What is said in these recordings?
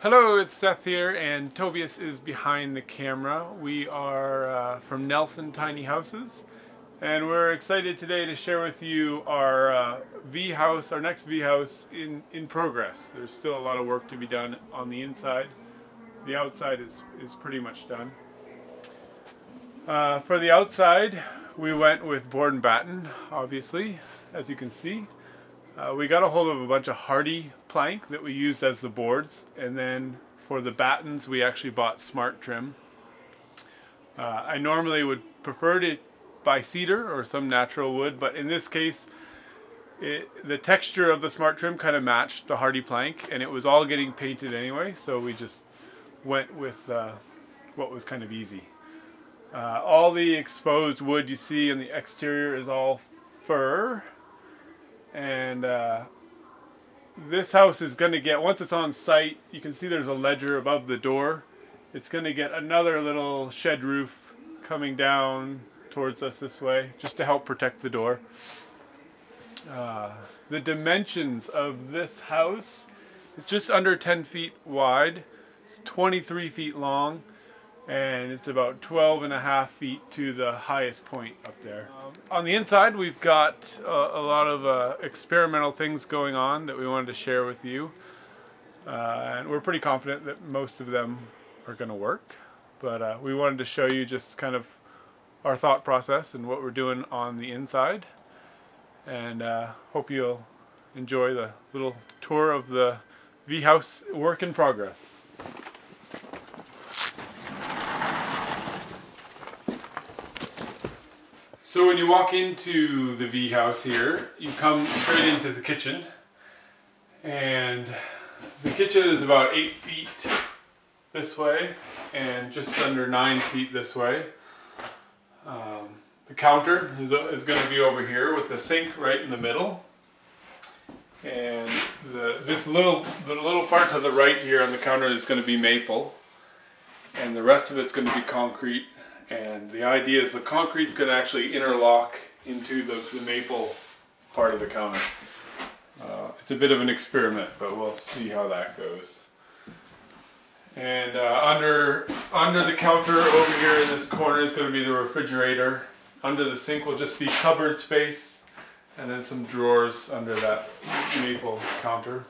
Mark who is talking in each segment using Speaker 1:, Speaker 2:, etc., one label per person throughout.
Speaker 1: Hello, it's Seth here, and Tobias is behind the camera. We are from Nelson Tiny Houses, and we're excited today to share with you our V-house, our next V-house in progress. There's still a lot of work to be done on the inside. The outside is pretty much done. For the outside, we went with board and batten, obviously, as you can see. We got a hold of a bunch of hardy plank that we used as the boards, and then for the battens we actually bought smart trim. I normally would prefer to buy cedar or some natural wood, but in this case the texture of the smart trim kind of matched the hardy plank, and it was all getting painted anyway, so we just went with what was kind of easy. All the exposed wood you see on the exterior is all fir. And this house is going to get, once it's on site, you can see there's a ledger above the door. It's going to get another little shed roof coming down towards us this way, just to help protect the door. The dimensions of this house is just under 10 feet wide. It's 23 feet long, and it's about 12.5 feet to the highest point up there. On the inside, we've got a lot of experimental things going on that we wanted to share with you, and we're pretty confident that most of them are going to work, but we wanted to show you just kind of our thought process and what we're doing on the inside, and hope you'll enjoy the little tour of the V-house work in progress. So when you walk into the V-house here, you come straight into the kitchen, and the kitchen is about 8 feet this way and just under 9 feet this way. The counter is going to be over here with the sink right in the middle, and the little part to the right here on the counter is going to be maple, and the rest of it's going to be concrete. And the idea is the concrete's going to actually interlock into the maple part of the counter. It's a bit of an experiment, but we'll see how that goes. And under the counter over here in this corner is going to be the refrigerator. Under the sink will just be cupboard space, and then some drawers under that maple counter.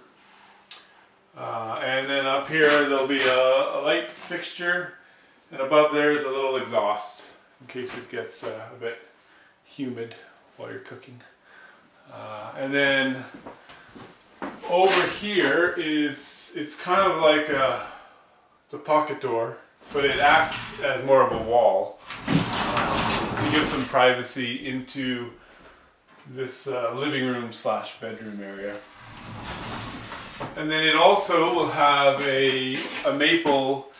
Speaker 1: And then up here there'll be a light fixture. And above there is a little exhaust in case it gets a bit humid while you're cooking. And then over here it's kind of like it's a pocket door, but it acts as more of a wall to give some privacy into this living room / bedroom area. And then it also will have a maple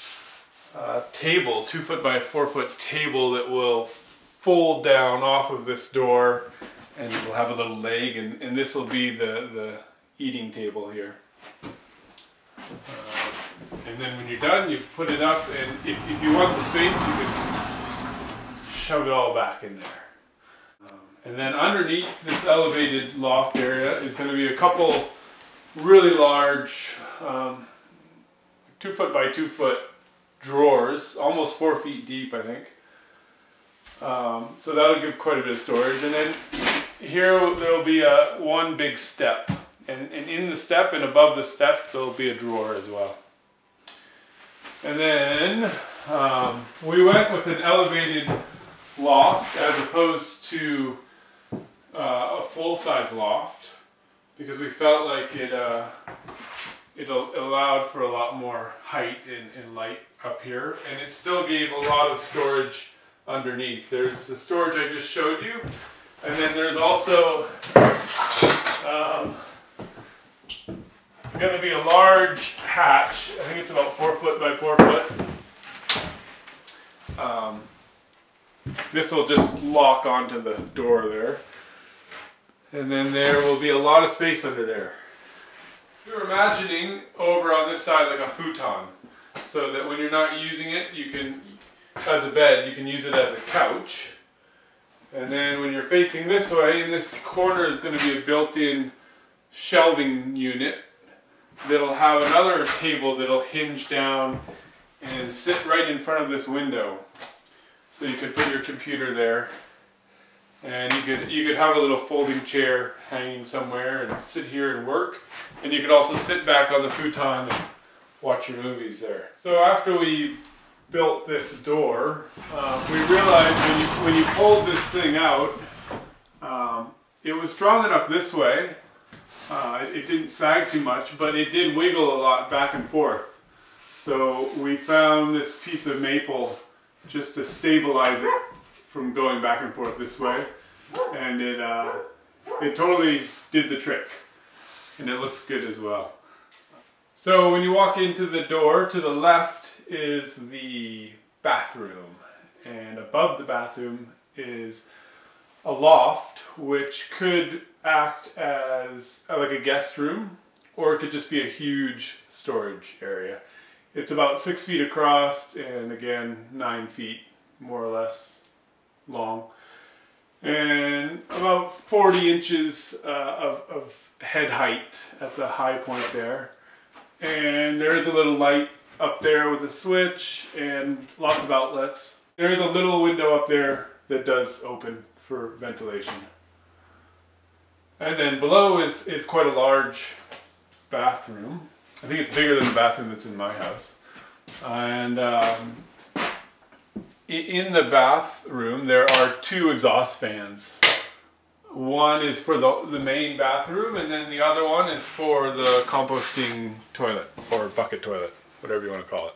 Speaker 1: table, 2 foot by 4 foot table that will fold down off of this door, and it will have a little leg, and this will be the eating table here. And then when you're done, you put it up, and if you want the space, you can shove it all back in there. And then underneath this elevated loft area is going to be a couple really large 2 foot by 2 foot drawers, almost 4 feet deep, I think. So that'll give quite a bit of storage. And then here there'll be one big step, and in the step and above the step there'll be a drawer as well. And then we went with an elevated loft as opposed to a full-size loft, because we felt like it allowed for a lot more height and light up here, and it still gave a lot of storage underneath. There's the storage I just showed you, and then there's also going to be a large hatch. I think it's about 4 foot by 4 foot. This will just lock onto the door there, and then there will be a lot of space under there. You're imagining over on this side like a futon, so that when you're not using it, you can, as a bed, you can use it as a couch. And then when you're facing this way, in this corner is going to be a built-in shelving unit that'll have another table that'll hinge down and sit right in front of this window. So you could put your computer there, and you could have a little folding chair hanging somewhere and sit here and work. And you could also sit back on the futon and watch your movies there. So after we built this door, we realized when you pulled this thing out, it was strong enough this way. It didn't sag too much, but it did wiggle a lot back and forth. So we found this piece of maple just to stabilize it from going back and forth this way, and it totally did the trick, and it looks good as well. So when you walk into the door, to the left is the bathroom, and above the bathroom is a loft, which could act as like a guest room, or it could just be a huge storage area. It's about 6 feet across, and again 9 feet more or less long, and about 40 inches of head height at the high point there. And there is a little light up there with a switch and lots of outlets. There is a little window up there that does open for ventilation. And then below is quite a large bathroom. I think it's bigger than the bathroom that's in my house. And in the bathroom there are 2 exhaust fans. One is for the main bathroom, and then the other one is for the composting toilet, or bucket toilet, whatever you want to call it.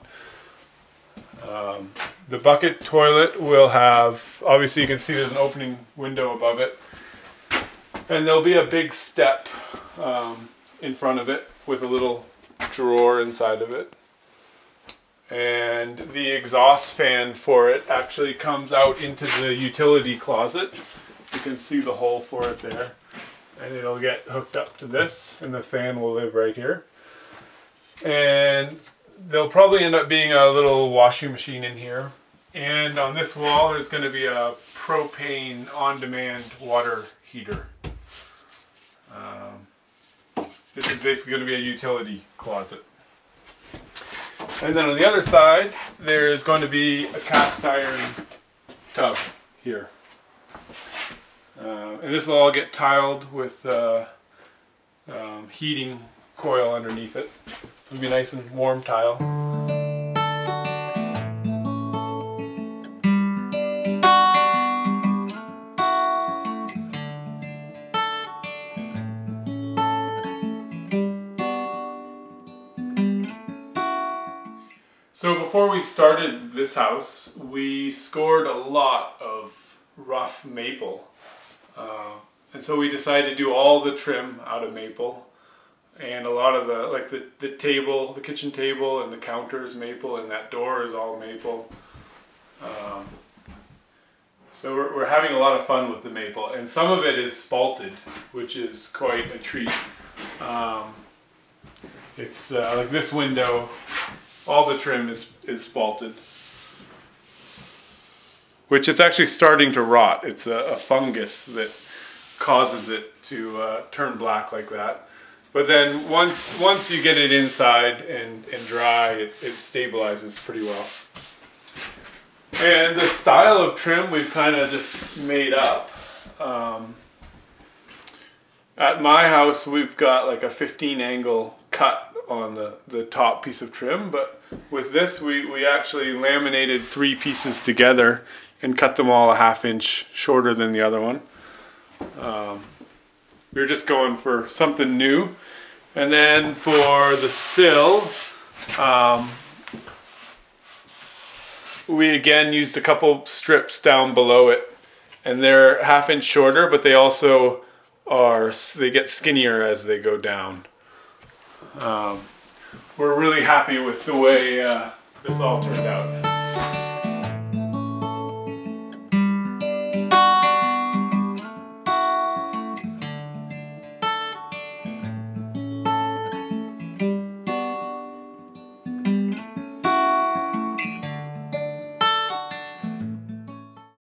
Speaker 1: The bucket toilet will have, obviously you can see there's an opening window above it, and there'll be a big step in front of it with a little drawer inside of it. And the exhaust fan for it actually comes out into the utility closet. You can see the hole for it there, and it'll get hooked up to this, and the fan will live right here. And there'll probably end up being a little washing machine in here. And on this wall there's going to be a propane on-demand water heater. This is basically going to be a utility closet. And then on the other side there is going to be a cast iron tub here. And this will all get tiled with heating coil underneath it. So it'll be nice and warm tile. So before we started this house, we scored a lot of rough maple. And so we decided to do all the trim out of maple, and a lot of the table, the kitchen table and the counter is maple, and that door is all maple. So we're having a lot of fun with the maple, and some of it is spalted, which is quite a treat. It's like this window, all the trim is spalted, which is actually starting to rot. It's a fungus that causes it to turn black like that. But then once you get it inside and dry, it stabilizes pretty well. And the style of trim we've kind of just made up. At my house we've got like a 15 angle cut on the top piece of trim, but with this we actually laminated 3 pieces together and cut them all a ½ inch shorter than the other one. We were just going for something new. And then for the sill, we again used a couple strips down below it, and they're ½ inch shorter, but they also they get skinnier as they go down. We're really happy with the way this all turned out.